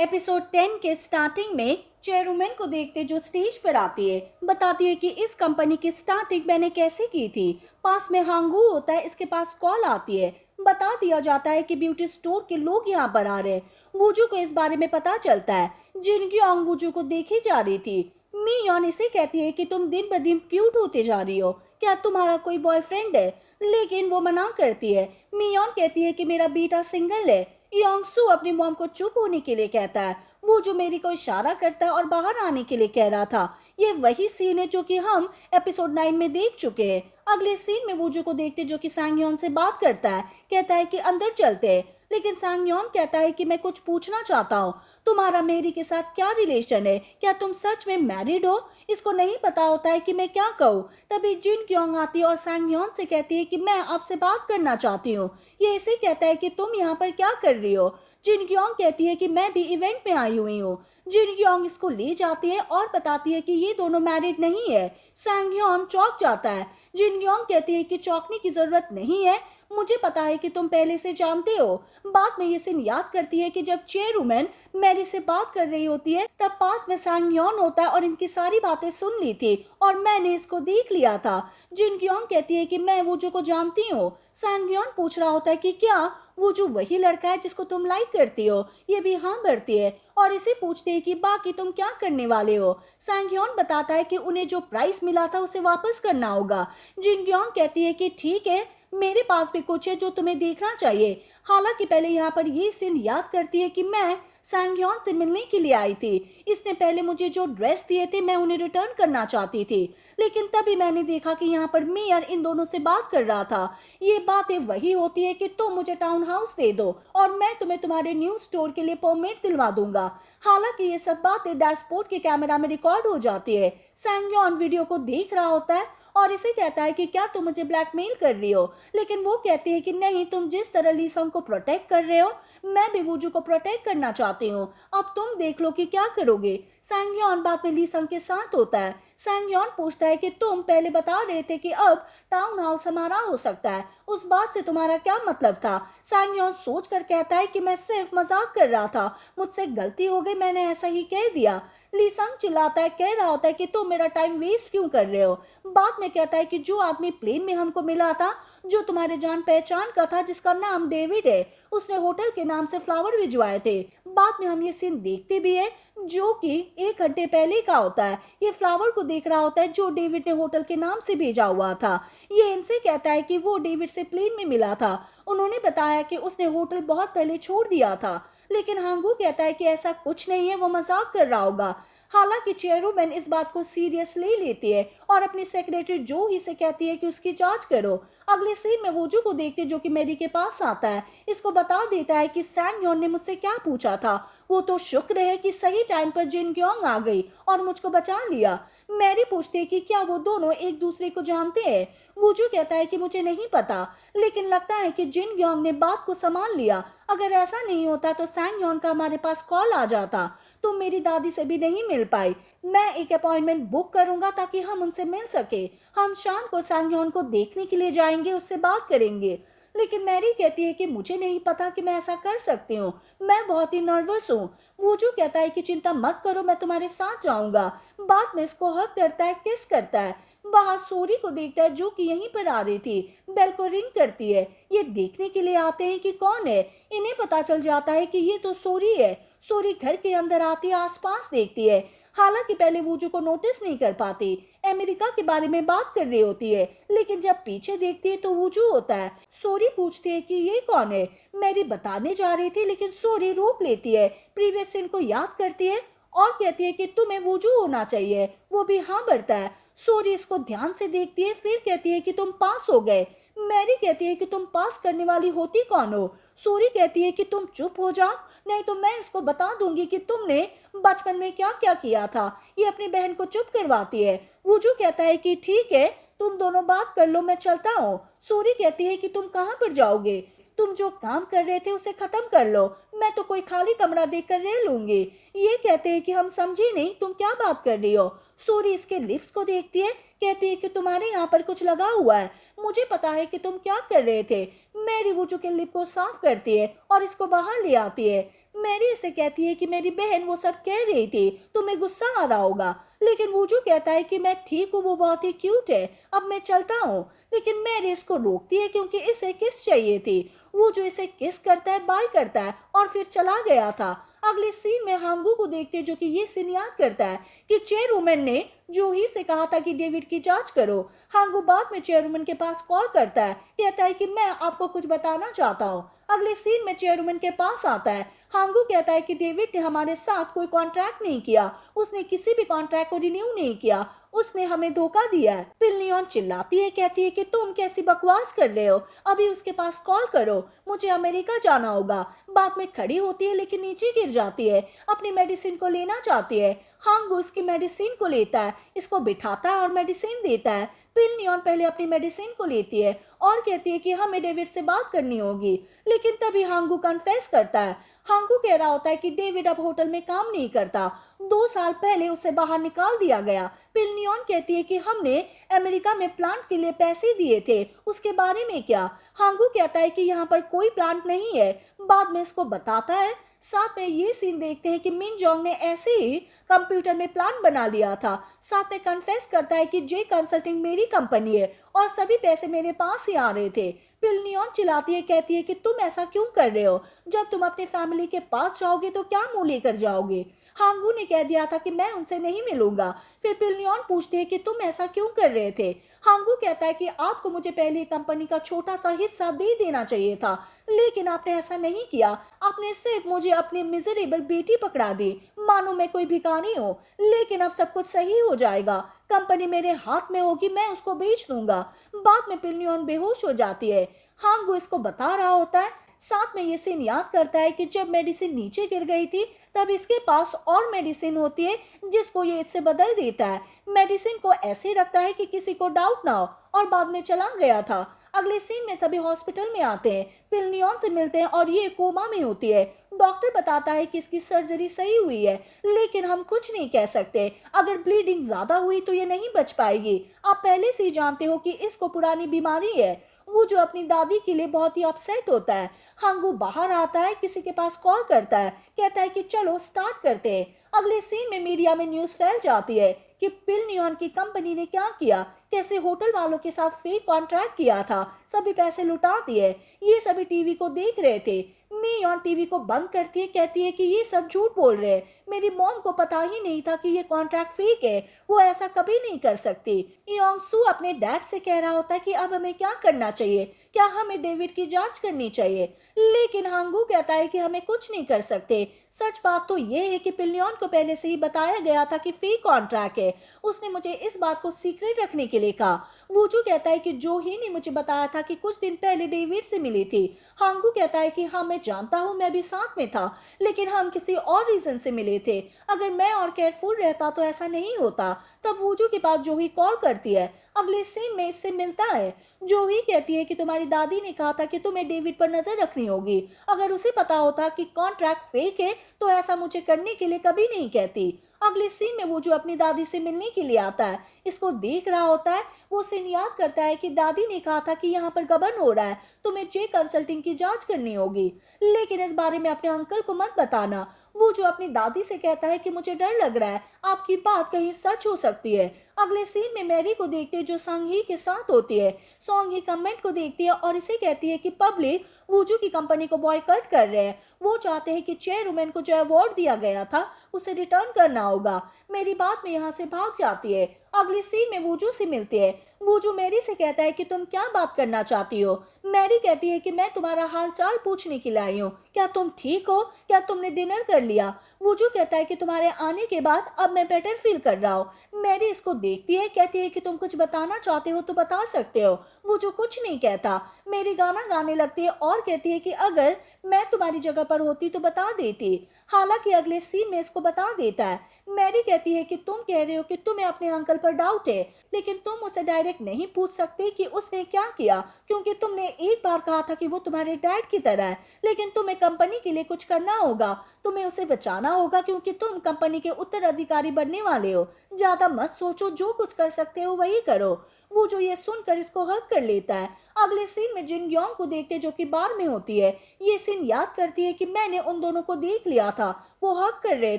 Episode 10 के starting में chairman को देखते जो स्टेज पर आती है, बताती है कि इस कंपनी की स्टार्टिंग मैंने कैसे की थी। पास में हांगू होता है, इसके पास कॉल आती है, बता दिया जाता है कि ब्यूटी स्टोर के लोग यहाँ पर आ रहे हैं। वूजू को इस बारे में पता चलता है। जिनकी ओंग वूजू को देखी जा रही थी। मी यॉन इसे कहती है कि तुम दिन ब दिन क्यूट होते जा रही हो, क्या तुम्हारा कोई बॉयफ्रेंड है? लेकिन वो मना करती है। मी यॉन कहती है कि मेरा बेटा सिंगल है। योंगसू अपनी मॉम को चुप होने के लिए कहता है। वो जो मेरी को इशारा करता है और बाहर आने के लिए कह रहा था। ये वही सीन है जो कि हम एपिसोड 9 में देख चुके हैं। अगले सीन में वूजू को देखते जो कि सांगयोन से बात करता है, कहता है कि अंदर चलते हैं। लेकिन सांगयोन कहता है कि मैं कुछ पूछना चाहता हूँ, तुम्हारा मेरी के साथ क्या रिलेशन है? क्या तुम सच में मैरिड हो? इसको नहीं पता होता है कि मैं क्या कहूँ। तभी जिन क्योंग आती है और सांगयोन से कहती है कि मैं आपसे बात करना चाहती हूँ। ये इसे कहता है कि तुम यहाँ पर क्या कर रही हो? जिन क्योंग कहती है कि मैं भी इवेंट में आई हुई हूँ। जिन क्योंग इसको ले जाती है और बताती है कि ये दोनों मैरिड नहीं है। सांगयोन चौंक जाता है। जिन क्योंग कहती है कि चौंकने की जरूरत नहीं है, मुझे पता है कि तुम पहले से जानते हो। बाद में ये सीन याद करती है कि जब चेयरवुमन मैरी से बात कर रही होती है, तब पास में सांगयोन होता है और इनकी सारी बातें सुन ली थी और मैंने इसको देख लिया था। जिनक्योंग कहती है कि मैं वूजू को जानती हूँ। सांगयोन पूछ रहा होता है कि क्या वूजू वही लड़का है जिसको तुम लाइक करती हो? ये भी हाँ भरती है और इसे पूछते है कि बाकी तुम क्या करने वाले हो। सांगयोन बताता है कि उन्हें जो प्राइस मिला था उसे वापस करना होगा। जिनक्योंग कहती है कि ठीक है, मेरे पास भी कुछ है जो तुम्हें देखना चाहिए। हालांकि पहले यहाँ पर ये सीन याद करती है कि मैं सांगयोन से मिलने के लिए आई थी। इसने पहले मुझे जो ड्रेस दिए थे मैं उन्हें रिटर्न करना चाहती थी, लेकिन तभी मैंने देखा कि यहाँ पर मेयर इन दोनों से बात कर रहा था। ये बातें वही होती है कि तुम मुझे टाउन हाउस दे दो और मैं तुम्हें तुम्हारे न्यू स्टोर के लिए परमिट दिलवा दूंगा। हालांकि ये सब बातें डैशबोर्ड के कैमरा में रिकॉर्ड हो जाती है। सांगयोन वीडियो को देख रहा होता है और इसे कहता है कि क्या तुम मुझे ब्लैकमेल कर रही हो? लेकिन वो कहती है कि नहीं, तुम जिस तरह लीसंग को प्रोटेक्ट कर रहे हो, मैं भी वूजू को प्रोटेक्ट करना चाहती हूँ। अब तुम देख लो कि क्या करोगे। सांगयोन बाद में लीसंग के साथ होता है। सांगयोन पूछता है कि तुम पहले बता रहे थे कि अब टाउन हाउस हमारा हो सकता है, उस बात से तुम्हारा क्या मतलब था? सांगयोन सोच कर कहता है कि मैं सिर्फ मजाक कर रहा था, मुझसे गलती हो गई, मैंने ऐसा ही कह दिया। लीसंग चिल्लाता है, कह रहा होता है कि तुम मेरा टाइम वेस्ट क्यों कर रहे हो। बाद में कहता है कि जो आदमी प्लेन में हमको मिला था, जो तुम्हारे जान पहचान का था, जिसका नाम डेविड है, उसने होटल के नाम से फ्लावर भिजवाए थे। बाद में हम ये सीन देखते भी है जो कि 1 घंटे पहले का होता है। ये फ्लावर को देख रहा होता है जो डेविड ने होटल के नाम से भेजा हुआ था। ये इनसे कहता है कि वो डेविड से प्लेन में मिला था। उन्होंने बताया कि उसने होटल बहुत पहले छोड़ दिया था, लेकिन हांगू कहता है कि ऐसा कुछ नहीं है, वो मजाक कर रहा होगा। हालांकि चेयरमैन इस बात को सीरियस ले लेती है और अपनी सेक्रेटरी जो ही से कहती है कि उसकी जांच करो। अगले सीन में वूजू को देखते जो कि मैरी के पास आता है, इसको बता देता है कि सैंगयोन ने मुझसे क्या पूछा था। वो तो शुक्र है कि सही टाइम पर जिन क्योंग आ गई और मुझको बचा लिया। मैरी पूछती है कि क्या वो दोनों एक दूसरे को जानते हैं। वूजू कहता है कि मुझे नहीं पता, लेकिन लगता है कि जिन क्योंग ने बात को संभाल लिया। अगर ऐसा नहीं होता तो सैंगयोन का हमारे पास कॉल आ जाता। तुम मेरी दादी से भी नहीं मिल पाई। मैं एक अपॉइंटमेंट बुक करूंगा ताकि हम उनसे मिल सके। हम शाम को सांगयोन को देखने के लिए जाएंगे, उससे बात करेंगे। लेकिन मैरी कहती है कि मुझे नहीं पता कि मैं ऐसा कर सकती हूँ, मैं बहुत ही नर्वस हूँ। वूजू कहता है कि चिंता मत करो, मैं तुम्हारे साथ जाऊंगा। बाद में इसको हक करता है, किस करता है। बाहर सोरी को देखता है जो कि यहीं पर आ रही थी। बेल को रिंग करती है। ये देखने के लिए आते हैं कि कौन है। इन्हें पता चल जाता है कि ये तो सोरी है। सोरी घर के अंदर आती है, आसपास देखती है। हालांकि पहले वूजू को नोटिस नहीं कर पाती, अमेरिका के बारे में बात कर रही होती है, लेकिन जब पीछे देखती है तो वूजू होता है। सोरी पूछती है कि ये कौन है। मैरी बताने जा रही थी लेकिन सोरी रोक लेती है, प्रीवियस सीन को याद करती है और कहती है कि तुम्हें वूजू होना चाहिए। वो भी हाँ भरता है। सोरी इसको ध्यान से देखती है, फिर कहती है कि तुम पास हो गए। मैरी कहती है कि तुम पास करने वाली होती कौन हो। सोरी कहती है कि तुम चुप हो जाओ, नहीं तो मैं इसको बता दूंगी कि तुमने बचपन में क्या क्या किया था। ये अपनी बहन को चुप करवाती है। वूजू कहता है कि ठीक है, तुम दोनों बात कर लो, मैं चलता हूँ। सोरी कहती है कि तुम कहाँ पर जाओगे? तुम जो काम कर रहे थे उसे खत्म कर लो, मैं तो कोई खाली कमरा देखकर रह लूंगी। ये कहते हैं कि हम समझे नहीं, तुम क्या बात कर रही हो। सोरी इसके लिप्स को देखती है, कहती है कि तुम्हारे यहाँ पर कुछ लगा हुआ है, मुझे पता है कि तुम क्या कर रहे थे। मैरी वूजू के लिप को साफ करती है और इसको बाहर ले आती है। मैरी इसे कहती है कि मेरी बहन वो सब कह रही थी, तुम्हें गुस्सा आ रहा होगा। लेकिन वूजू कहता है कि मैं ठीक हूँ, वो बहुत ही क्यूट है, अब मैं चलता हूँ। लेकिन मैरी इसको रोकती है क्योंकि इसे किस चाहिए थी। वूजू इसे किस करता है, बाय करता है और फिर चला गया था। अगले सीन में हांगू को देखते हैं जो कि ये सीन याद करता है कि चेयरवुमन ने जूही से कहा था कि डेविड की जांच करो। हांगू बाद में चेयरवुमन के पास कॉल करता है, कहता है कि मैं आपको कुछ बताना चाहता हूँ। अगले सीन में चेयरवुमन के पास आता है। हांगू कहता है कि डेविड ने हमारे साथ कोई कॉन्ट्रैक्ट नहीं किया, उसने किसी भी कॉन्ट्रैक्ट को रिन्यू नहीं किया, उसने हमें धोखा दिया है। फिर लियोन चिल्लाती है, कहती है कि तुम कैसी बकवास कर रहे हो, अभी उसके पास कॉल करो, मुझे अमेरिका जाना होगा। बाद में खड़ी होती है लेकिन नीचे गिर जाती है, अपनी मेडिसिन को लेना चाहती है। हांगू इसकी मेडिसिन को लेता है, इसको बिठाता है और मेडिसिन देता है। फिर लियोन पहले अपनी मेडिसिन को लेती है और कहती है कि हमें डेविड से बात करनी होगी। लेकिन तभी हांगू कन्फेस करता है। हांगू कह रहा होता है कि डेविड अब होटल में काम नहीं करता, 2 साल पहले उसे बाहर निकाल दिया गया। फिर लियोन कहती है कि हमने अमेरिका में प्लांट के लिए पैसे दिए थे, उसके बारे में क्या। हांगू कहता है कि यहाँ पर कोई प्लांट नहीं है, बाद में इसको बताता है। साथ में ये सीन देखते हैं कि मिन जोंग ने ऐसे ही कंप्यूटर में प्लान बना लिया था। साथ में कन्फेस करता है कि जे कंसल्टिंग मेरी कंपनी है और सभी पैसे मेरे पास ही आ रहे थे। फिर लियोन चिल्लाती है, कहती है कि तुम ऐसा क्यों कर रहे हो, जब तुम अपनी फैमिली के पास जाओगे तो क्या मुंह लेकर जाओगे। हांगू ने कह दिया था कि मैं उनसे नहीं मिलूंगा। फिर पिल्लियन पूछती है कि तुम ऐसा क्यों कर रहे थे। हांगू कहता है कि आपको मुझे पहले कंपनी का छोटा सा हिस्सा दे देना चाहिए था, लेकिन आपने ऐसा नहीं किया, आपने सिर्फ मुझे अपनी मिजरेबल बेटी पकड़ा दी, मानो मैं कोई भिखारी हूँ। लेकिन अब सब कुछ सही हो जाएगा, कंपनी मेरे हाथ में होगी, मैं उसको बेच दूंगा। बाद में पिल्लियन बेहोश हो जाती है। हांगू इसको बता रहा होता है। साथ में ये सीन याद करता है कि जब मेडिसिन नीचे गिर गई थी तब इसके पास और मेडिसिन होती है जिसको ये इससे बदल देता है। मेडिसिन को ऐसे रखता है कि किसी को डाउट ना हो और बाद में चला गया था। अगले सीन में सभी हॉस्पिटल में आते हैं, फिर लियोन से मिलते हैं और ये कोमा में होती है। डॉक्टर बताता है कि इसकी सर्जरी सही हुई है, लेकिन हम कुछ नहीं कह सकते, अगर ब्लीडिंग ज्यादा हुई तो ये नहीं बच पाएगी। आप पहले से ही जानते हो कि इसको पुरानी बीमारी है। वो जो अपनी दादी के लिए बहुत ही अपसेट होता है। हांगू बाहर आता है, किसी के पास कॉल करता है, कहता है कि चलो स्टार्ट करते हैं। अगले सीन में मीडिया में न्यूज फैल जाती है कि पिल नियॉन की कंपनी ने क्या किया, कैसे होटल वालों के साथ फेक कॉन्ट्रैक्ट किया था, सभी पैसे लुटा दिए। ये सभी टीवी को देख रहे थे। मियॉन टीवी को बंद करती है, कहती है कि ये सब झूठ बोल रहे हैं, मेरी मॉम को पता ही नहीं था कि ये कॉन्ट्रैक्ट फेक है, वो ऐसा कभी नहीं कर सकती। योंग सू अपने डैड से कह रहा होता है कि अब हमें क्या करना चाहिए, क्या हमें डेविड की जांच करनी चाहिए। लेकिन हांगू कहता है कि हमें कुछ नहीं कर सकते। सच बात तो ये है कि पिल्लियन को पहले से ही बताया गया था कि फेक कॉन्ट्रैक्ट है, उसने मुझे इस बात को सीक्रेट रखने के लिए कहा। वूजू कहता है कि जो ही ने मुझे बताया था कि कुछ दिन पहले डेविड से मिली थी। हांगू कहता है कि हाँ मैं जानता हूँ, मैं भी साथ में था, लेकिन हम किसी और रीजन से मिले थे, अगर मैं और केयरफुल रहता तो ऐसा नहीं होता। तब वूजू के पास जूही कॉल करती है। अगले सीन में इससे मिलता है। जूही कहती है कि तुम्हारी दादी ने कहा था कि तुम्हें डेविड पर नजर रखनी होगी, अगर उसे पता होता कि कॉन्ट्रैक्ट फेक है तो ऐसा मुझे करने के लिए कभी नहीं कहती। अगले सीन में वो जो अपनी दादी से मिलने के लिए आता है, इसको देख रहा होता है। वो सीन याद करता है कि दादी ने कहा था कि यहाँ पर गबन हो रहा है, तुम्हें जे कंसल्टिंग की जांच करनी होगी, लेकिन इस बारे में अपने अंकल को मत बताना। वो जो अपनी दादी से कहता है कि मुझे डर लग रहा है, आपकी बात कहीं सच हो सकती है। अगले सीन में मैरी को देखते हैं जो संगी के साथ होती है। सॉन्ग ही कमेंट को देखती है और इसे कहती है कि पब्लिक वूजू की कंपनी को बॉयकॉट कर रहे हैं, वो चाहते हैं कि चेयरमैन को जो अवार्ड दिया गया था उसे रिटर्न करना होगा। मेरी बात में यहाँ से भाग जाती है। अगले सीन में वूजू से मिलती है। वूजू मैरी से कहता है कि तुम क्या बात करना चाहती हो। मैरी कहती है कि मैं तुम्हारा हाल चाल पूछने के लिए आई हूँ, क्या तुम ठीक हो, क्या तुमने डिनर कर लिया। वूजू कहता है कि तुम्हारे आने के बाद अब मैं बेटर फील कर रहा हूँ। मैरी इसको देखती है, कहती है कि तुम कुछ बताना चाहते हो तो बता सकते हो। वूजू कुछ नहीं कहता। मेरी गाना गाने लगती है और कहती है कि अगर मैं तुम्हारी जगह पर होती तो बता देती। हालांकि अगले सीन में इसको बता देता है। मैरी कहती है कि तुम कह रहे हो कि तुम्हें अपने अंकल पर डाउट है, लेकिन तुम उसे डायरेक्ट नहीं पूछ सकते कि उसने क्या किया, क्योंकि तुमने एक बार कहा था कि वो तुम्हारे डैड की तरह है। लेकिन तुम्हें कंपनी के लिए कुछ करना होगा, तुम्हें उसे बचाना होगा, क्योंकि तुम कंपनी के उत्तराधिकारी बनने वाले हो। ज्यादा मत सोचो, जो कुछ कर सकते हो वही करो। वो जो ये सुनकर इसको हक कर लेता है। अगले सीन में जिन योंग को देखते जो कि बार में होती है। ये सीन याद करती है कि मैंने उन दोनों को देख लिया था, वो हक कर रहे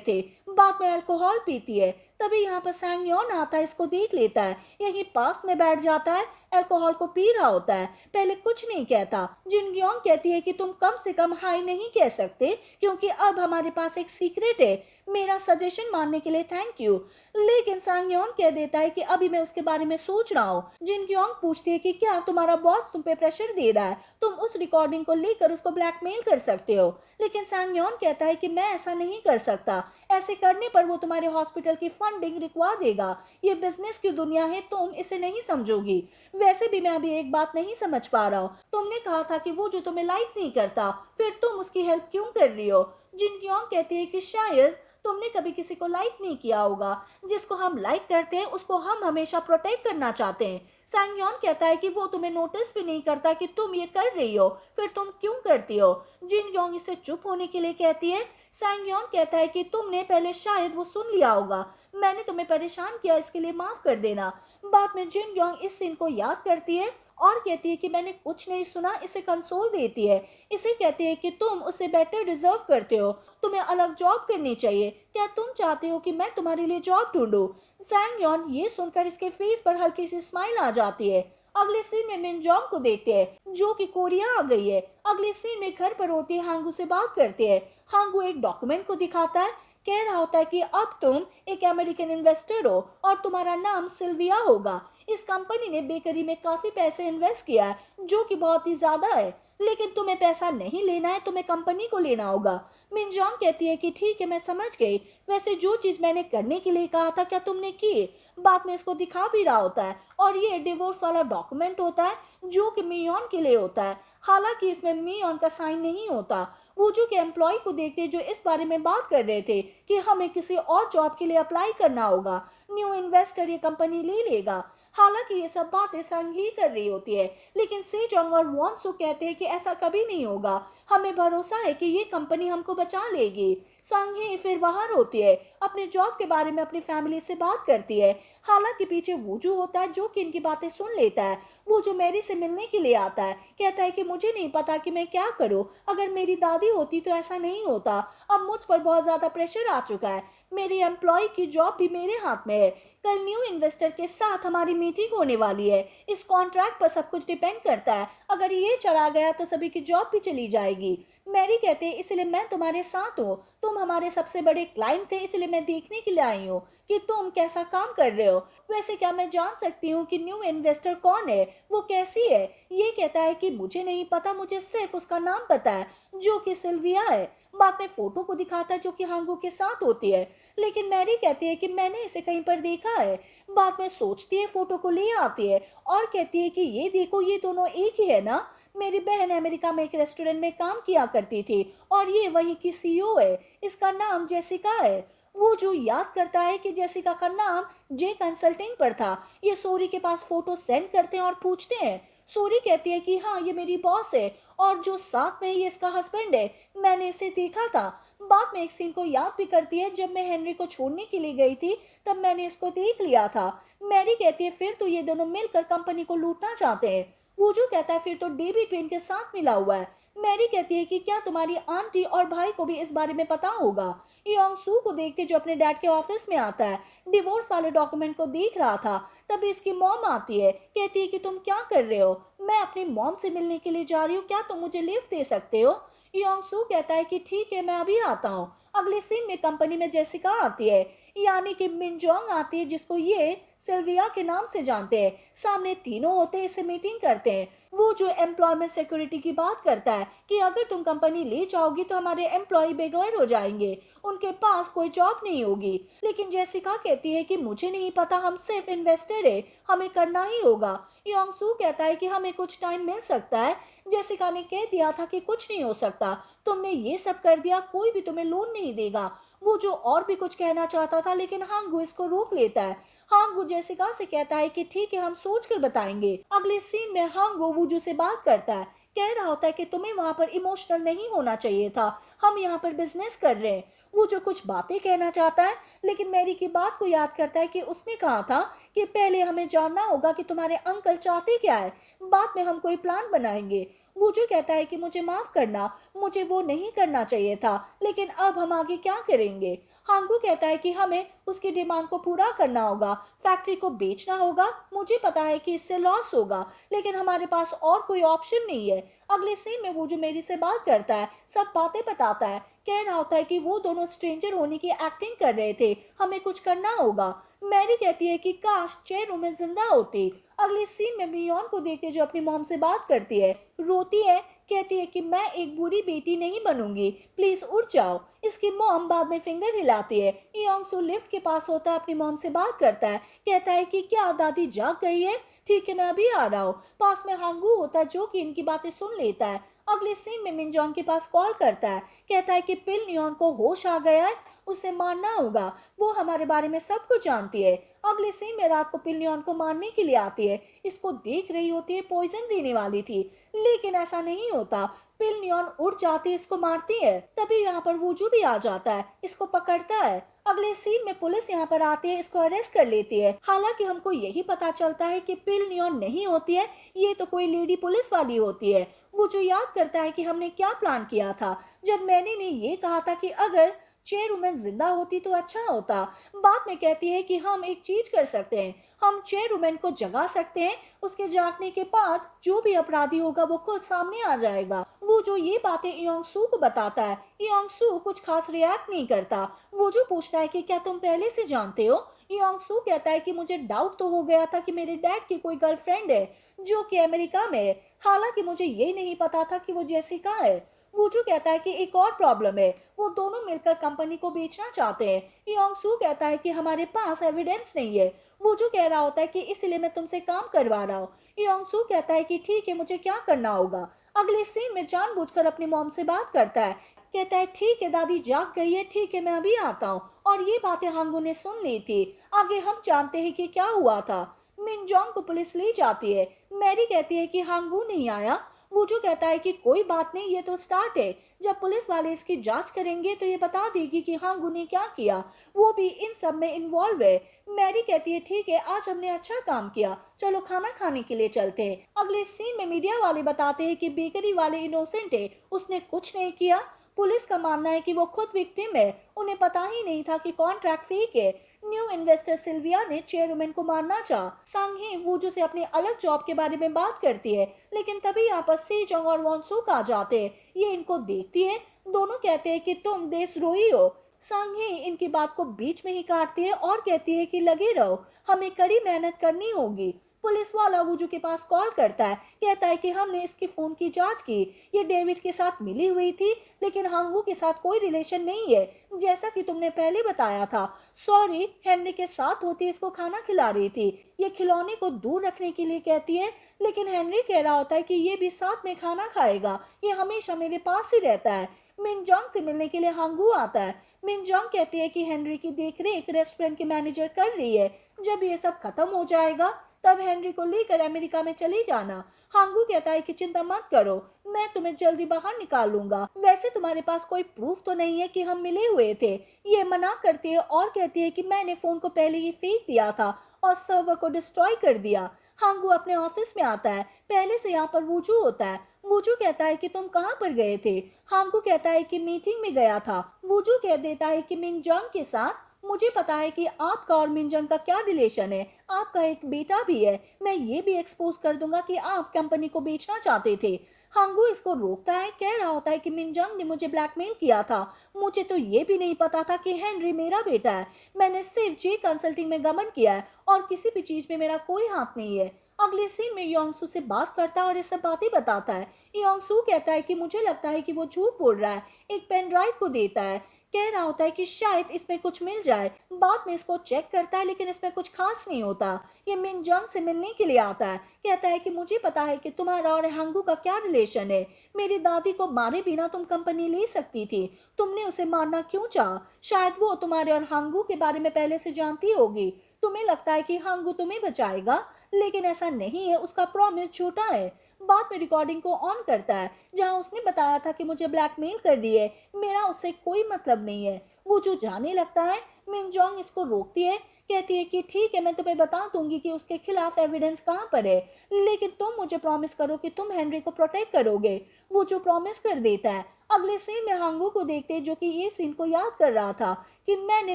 थे। बाद में अल्कोहल पीती है। तभी यहाँ पर सैंग योन आता है, इसको देख लेता है, यहीं पास में बैठ जाता है, अल्कोहल को पी रहा होता है, पहले कुछ नहीं कहता। जिन योंग कहती है कि तुम कम से कम हाई नहीं कह सकते क्योंकि अब हमारे पास एक सीक्रेट है। मेरा सजेशन मानने के लिए थैंक यू। लेकिन सांग योन कह देता है कि अभी मैं उसके बारे में सोच रहा हूँ। जिन योंग पूछती है कि क्या तुम्हारा बॉस तुम पे प्रेशर दे रहा है, तुम उस रिकॉर्डिंग को लेकर उसको ब्लैकमेल कर सकते हो। लेकिन सांग योन कहता है कि मैं ऐसा नहीं कर सकता, ऐसे करने पर वो तुम्हारे हॉस्पिटल की फंडिंग रुकवा देगा। ये बिजनेस की दुनिया है, तुम इसे नहीं समझोगी। वैसे भी मैं अभी एक बात नहीं समझ पा रहा हूँ, तुमने कहा था कि वो जो तुम्हें लाइक नहीं करता, फिर तुम उसकी हेल्प क्यों कर रही हो। जिन योंग कहती है कि शायद तुमने कभी किसी को लाइक नहीं किया होगा, जिसको हम लाइक करते हैं उसको हम हमेशा प्रोटेक्ट करना चाहते हैं। सांग योन कहता है कि वो तुम्हें नोटिस भी नहीं करता कि तुम ये कर रही हो, फिर तुम क्यों करती हो। जिन योंग इसे चुप होने के लिए कहती है। सांग योन कहता है कि तुमने पहले शायद वो सुन लिया होगा, मैंने तुम्हें परेशान किया, इसके लिए माफ कर देना। बाद में जिन योंग इस सीन को याद करती है और कहती है कि मैंने कुछ नहीं सुना, इसे कंसोल देती है। इसे कहती है कि तुम उससे बेटर डिजर्व करते हो, तुम्हें अलग जॉब करनी चाहिए, क्या तुम चाहते हो कि मैं तुम्हारे लिए जॉब ढूंढूं। सैंग यॉन ये सुनकर इसके फेस पर हल्की सी स्माइल आ जाती है। अगले सीन में मिनजॉन्ग को देखते हैं जो कि कोरिया आ गई है। अगले सीन में घर पर होती है, हांगू से बात करते हैं। हांगू एक डॉक्यूमेंट को दिखाता है, कह रहा होता है कि अब तुम एक अमेरिकन इन्वेस्टर हो और तुम्हारा नाम सिल्विया होगा। इस कंपनी ने बेकरी में काफी पैसे इन्वेस्ट किया है जो कि बहुत ही ज्यादा है, लेकिन तुम्हें पैसा नहीं लेना है, तुम्हें कंपनी को लेना होगा। मिनजॉन्ग कहती है कि ठीक है, मैं समझ गई, वैसे जो चीज मैंने करने के लिए कहा था क्या तुमने की। बाद में इसको दिखा भी रहा होता है और ये डिवोर्स वाला डॉक्यूमेंट होता है जो कि मियोन के लिए होता है। हालांकि इसमें मियोन का साइन नहीं होता। वो जो कि एम्प्लॉय को देखते जो इस बारे में बात कर रहे थे कि हमें किसी और जॉब के लिए अप्लाई करना होगा, न्यू इन्वेस्टर ये कंपनी ले लेगा। हालांकि ये सब बातें संग ही कर रही होती है, लेकिन सेजोंग और वॉन्सु कहते हैं कि ऐसा कभी नहीं होगा, हमें भरोसा है कि ये कंपनी हमको बचा लेगी। संग फिर बाहर होती है, अपने जॉब के बारे में अपनी फैमिली से बात करती है। हालांकि पीछे वूजू होता है जो कि इनकी बातें सुन लेता है। वो जो मैरी से मिलने के लिए आता है, कहता है कि मुझे नहीं पता कि मैं क्या करूं, अगर मेरी दादी होती तो ऐसा नहीं होता। अब मुझ पर बहुत ज्यादा प्रेशर आ चुका है, मेरी एम्प्लॉय की जॉब भी मेरे हाथ में है। कल न्यू इन्वेस्टर के साथ हमारी मीटिंग होने वाली है, इस कॉन्ट्रैक्ट पर सब कुछ डिपेंड करता है, अगर ये चला गया तो सभी की जॉब भी चली जाएगी। मैरी कहते हैं इसलिए मैं तुम्हारे साथ हूँ, तुम हमारे सबसे बड़े क्लाइंट थे, इसलिए मैं देखने के लिए आई हूँ कि तुम कैसा काम कर रहे हो। वैसे क्या मैं जान सकती हूँ कि न्यू इन्वेस्टर कौन है, वो कैसी है। ये कहता है कि मुझे नहीं पता, मुझे सिर्फ उसका नाम पता है जो कि सिल्विया है। बाद में फोटो को दिखाता है जो कि हांगू के साथ होती है, लेकिन मैरी कहती है कि मैंने इसे कहीं पर देखा है। बाद में सोचती है, फोटो को ले आती है और कहती है कि ये देखो, ये दोनों एक ही है ना, मेरी बहन अमेरिका में एक रेस्टोरेंट में काम किया करती थी और ये वहीं की सीईओ है, इसका नाम जेसिका है। वो जो याद करता है कि जेसिका का नाम जे कंसल्टिंग पर था। ये सोरी के पास फोटो सेंड करते हैं और पूछते हैं। सोरी कहती है कि हाँ, ये मेरी बॉस है और जो साथ में ये इसका हस्बैंड है, मैंने इसे देखा था। बाद में एक सीन को याद भी करती है, जब मैं हेनरी को छोड़ने के लिए गई थी तब मैंने इसको देख लिया था। मैरी कहती है फिर तो ये दोनों मिलकर कंपनी को लूटना चाहते हैं। वूजू कहता है फिर तो डेविड पेन के साथ मिला हुआ है। मैरी कहती है कि क्या तुम्हारी आंटी और भाई को भी इस बारे में पता होगा। योंग सू को देखते जो अपने डैड के ऑफिस में आता है, डिवोर्स वाले डॉक्यूमेंट को देख रहा था। तभी इसकी मॉम आती है, कहती है कि तुम क्या कर रहे हो, मैं अपनी मॉम से मिलने के लिए जा रही हूँ, क्या तुम मुझे लिफ्ट दे सकते हो। योंग सू कहता है कि ठीक है, मैं अभी आता हूँ। अगले सीन में कंपनी में जेसिका आती है, यानी कि मिनजोंग आती है जिसको ये सिल्विया के नाम से जानते हैं। सामने तीनों होते हैं, इसे मीटिंग करते हैं। वो जो एम्प्लॉयमेंट सिक्योरिटी की बात करता है कि अगर तुम कंपनी ले जाओगी तो हमारे एम्प्लॉय बेघर हो जाएंगे, उनके पास कोई जॉब नहीं होगी। लेकिन जेसिका कहती है कि मुझे नहीं पता, हम सिर्फ इन्वेस्टर है, हमें करना ही होगा। योंग सू कहता है कि हमें कुछ टाइम मिल सकता है। जेसिका ने कह दिया था कि कुछ नहीं हो सकता, तुमने ये सब कर दिया, कोई भी तुम्हें लोन नहीं देगा। वो जो और भी कुछ कहना चाहता था, लेकिन हांगू इसको रोक लेता है। हांगू जेसिका से कहता है कि ठीक है, हम सोच कर बताएंगे। अगले सीन में हांगू वूजू से बात करता है, कह रहा होता है कि तुम्हें वहां पर इमोशनल नहीं होना चाहिए था, हम यहाँ पर बिजनेस कर रहे हैं। वो जो कुछ बातें कहना चाहता है, लेकिन मैरी की बात को याद करता है कि उसने कहा था कि पहले हमें जानना होगा कि तुम्हारे अंकल चाहते क्या है, बाद में हम कोई प्लान बनाएंगे। वो जो कहता है कि मुझे माफ करना, मुझे वो नहीं करना चाहिए था, लेकिन अब हम आगे क्या करेंगे। हांगू कहता है कि हमें उसकी डिमांड को पूरा करना होगा, फैक्ट्री को बेचना होगा। मुझे पता है कि इससे लॉस होगा, लेकिन हमारे पास और कोई ऑप्शन नहीं है। अगले सीन में वो जो मेरी से बात करता है, सब बातें बताता है, कह रहा होता है कि वो दोनों स्ट्रेंजर होने की एक्टिंग कर रहे थे, हमें कुछ करना होगा। मैरी कहती है कि काश चेरू में जिंदा होती। अगले सीन में मियोन को देखते जो अपनी मॉम से बात करती है, रोती है, कहती है कि मैं एक बुरी बेटी नहीं बनूंगी, प्लीज उठ जाओ। इसकी मॉम बाद में फिंगर हिलाती है। योंगसू लिफ्ट के पास होता है, अपनी मॉम से बात करता है, कहता है कि क्या दादी जाग गई है? ठीक है, मैं अभी आ रहा हूँ। पास में हांगू होता है जो कि इनकी बातें सुन लेता है। अगले सीन में मिनजोंग के पास कॉल करता है, कहता है कि पिल नियॉन को होश आ गया है, उसे मारना होगा, वो हमारे बारे में सब कुछ जानती है। अगले सीन में रात को पिल नियॉन को मारने के लिए आती है, इसको देख रही होती है, पॉइजन देने वाली थी, लेकिन ऐसा नहीं होता। पिल नियॉन उड़ जाती है, इसको मारती है। तभी यहाँ पर वूजू भी आ जाता है, इसको पकड़ता है। अगले सीन में पुलिस यहाँ पर आती है, इसको अरेस्ट कर लेती है। हालांकि हमको यही पता चलता है कि पिल नियॉन नहीं होती है, ये तो कोई लेडी पुलिस वाली होती है। वो जो याद करता है कि हमने क्या प्लान किया था, जब मैंने ने ये कहा था कि अगर चेयरमैन जिंदा होती तो अच्छा होता। बाद में कहती है कि हम एक चीज कर सकते हैं, हम चेयरमैन को जगा सकते हैं, उसके जागने के बाद जो भी अपराधी होगा वो खुद सामने आ जाएगा। वो जो ये बातें इयोंग-सू को बताता है, इयोंग-सू कुछ खास रिएक्ट नहीं करता। वो जो पूछता है कि क्या तुम पहले से जानते हो? इयोंग-सू कहता है कि मुझे डाउट तो हो गया था कि मेरे डैड की कोई गर्लफ्रेंड है जो कि अमेरिका में है, हालांकि मुझे ये नहीं पता था कि वो जेसिका है। वूजू कहता है कि एक और प्रॉब्लम है, वो दोनों मिलकर कंपनी को बेचना चाहते हैं। योंग-सू कहता है कि हमारे पास एविडेंस नहीं है। वूजू कह रहा होता है कि इसलिए मैं तुमसे काम करवा रहा हूँ। योंग-सू कहता है कि ठीक है, मुझे क्या करना होगा। अगले सीन में जानबूझकर अपनी मॉम से बात करता है, कहता है ठीक है दादी जाग गई है, ठीक है मैं अभी आता हूँ। और ये बातें हांगू ने सुन ली थी। आगे हम जानते हैं कि क्या हुआ था। मिनजोंग को पुलिस ले जाती है। मैरी कहती है कि हांगू नहीं आया। वूजू कहता है कि कोई बात नहीं, ये तो स्टार्ट है, जब पुलिस वाले इसकी जांच करेंगे तो ये बता देगी कि हांगू ने क्या किया, वो भी इन सब में इन्वॉल्व है। मैरी कहती है ठीक है, आज हमने अच्छा काम किया, चलो खाना खाने के लिए चलते हैं। अगले सीन में मीडिया वाले बताते हैं कि बेकरी वाले इनोसेंट है, उसने कुछ नहीं किया। पुलिस का मानना है कि वो खुद विक्टिम है, उन्हें पता ही नहीं था कि कॉन्ट्रैक्ट फेक है। न्यू इन्वेस्टर सिल्विया ने चेयरमैन को मारना चाहा। सांघी वूजू से अपनी अलग जॉब के बारे में बात करती है, लेकिन तभी यहाँ पर सी जंग और वॉन्सूक आ जाते हैं। ये इनको देखती है, दोनों कहते हैं कि तुम देशद्रोही हो। सांघी इनकी बात को बीच में ही काटती है और कहती है कि लगे रहो, हमें कड़ी मेहनत करनी होगी। पुलिस वाला वूजू के पास कॉल करता है, कहता है कि हमने इसके फोन की जांच की, ये डेविड के साथ मिली हुई थी, लेकिन हांगू के साथ कोई रिलेशन नहीं है, जैसा कि तुमने पहले बताया था। सॉरी, हेनरी के साथ होती इसको खाना खिला रही थी। ये खिलौने को दूर रखने के लिए कहती है, लेकिन हेनरी कह रहा होता है कि ये भी साथ में खाना खाएगा, ये हमेशा मेरे पास ही रहता है। मिनजोंग से मिलने के लिए हांगू आता है। मिनजोंग कहती है कि हेनरी की देखरेख रेस्टोरेंट के मैनेजर कर रही है, जब ये सब खत्म हो जाएगा तब हेनरी को लेकर अमेरिका में चली जाना। हांगू कहता है कि चिंता मत करो, मैं तुम्हें जल्दी बाहर निकाल लूंगा। वैसे तुम्हारे पास कोई प्रूफ तो नहीं है कि हम मिले हुए थे। ये मना करती है और कहती है कि मैंने फोन को पहले ही फेंक दिया था और सर्वर को डिस्ट्रॉय कर दिया। हांगू अपने ऑफिस में आता है, पहले से यहाँ पर वूजू होता है। वूजू कहता है कि तुम कहाँ पर गए थे? हांगू कहता है कि मीटिंग में गया था। वूजू कह देता है कि मिनजंग के साथ। मुझे पता है कि आपका और मिनजंग का क्या रिलेशन है, आपका एक बेटा भी है, मैं ये भी एक्सपोज कर दूंगा कि आप कंपनी को बेचना चाहते थे। हांगू इसको रोकता है, कह रहा होता है कि मिनजंग ने मुझे ब्लैकमेल किया था, मुझे तो ये भी नहीं पता था कि हेनरी मेरा बेटा है, मैंने सिर्फ जे कंसल्टिंग में गमन किया है और किसी भी चीज में मेरा कोई हाथ नहीं है। अगले सीन में योंगसू से बात करता है और ये सब बातें बताता है। योंगसू कहता है कि मुझे लगता है कि वो झूठ बोल रहा है, एक पेन ड्राइव को देता है, कह रहा होता है कि शायद इसमें कुछ मिल जाए। बाद में इसको चेक करता है, लेकिन इसमें कुछ खास नहीं होता। ये मिनजंग से मिलने के लिए आता है, कहता है कि मुझे पता है कि तुम्हारा और हांगू का क्या रिलेशन है, मेरी दादी को मारे बिना तुम कंपनी ले सकती थी, तुमने उसे मारना क्यों चाहा? शायद वो तुम्हारे और हांगू के बारे में पहले से जानती होगी, तुम्हें लगता है कि हांगू तुम्हें बचाएगा, लेकिन ऐसा नहीं है, उसका प्रॉमिस झूठा है। बाद में रिकॉर्डिंग को ऑन करता है, जहां उसने बताया था कि मुझे ब्लैकमेल कर रही है, मेरा उससे कोई मतलब नहीं है। वो जो जाने लगता है, मिनजोंग इसको रोकती है, कहती है कि ठीक है, मैं तुम्हें बता दूंगी कि उसके खिलाफ एविडेंस कहाँ पर है, लेकिन तुम मुझे प्रॉमिस करो कि तुम हेनरी को प्रोटेक्ट करोगे। वो जो प्रॉमिस कर देता है। अगले सीन में हांगू को देखते जो कि ये सीन को याद कर रहा था कि मैंने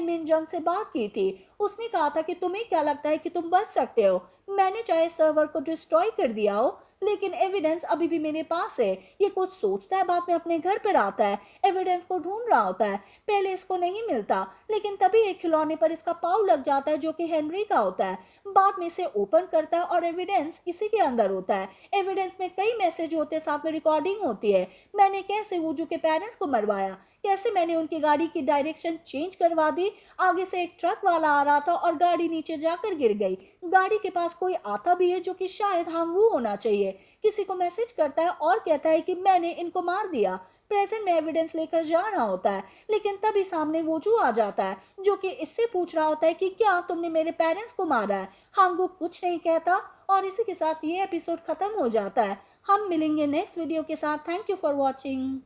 मिनजंग से बात की थी। उसने कहा था कि तुम्हें क्या लगता है कि तुम बच सकते हो। मैंने चाहे सर्वर को डिस्ट्रॉय कर दिया हो, लेकिन एविडेंस अभी भी मेरे पास है। ये कुछ सोचता है, बाद में अपने घर पर आता है, एविडेंस को ढूंढ रहा होता है। पहले इसको नहीं मिलता, लेकिन तभी एक खिलौने पर इसका पाँव लग जाता है जो कि हेनरी का होता है। बाद में इसे ओपन करता है और एविडेंस इसी के अंदर होता है। एविडेंस में कई मैसेज होते हैं, साथ में रिकॉर्डिंग होती है। मैंने कैसे वूजू के पेरेंट्स को मरवाया, कैसे मैंने उनकी गाड़ी की डायरेक्शन चेंज करवा दी। आगे से एक ट्रक वाला आ रहा था और गाड़ी नीचे जाकर गिर गई। गाड़ी के पास कोई आता भी है जो कि शायद हांगू होना चाहिए। किसी को मैसेज करता है और कहता है कि मैंने इनको मार दिया। प्रेजेंट में एविडेंस लेकर जा रहा होता है, लेकिन तभी सामने वोजू आ जाता है जो कि इससे पूछ रहा होता है कि क्या तुमने मेरे पेरेंट्स को मारा है। हांगू कुछ नहीं कहता और इसी के साथ ये एपिसोड खत्म हो जाता है। हम मिलेंगे नेक्स्ट वीडियो के साथ। Thank you for watching.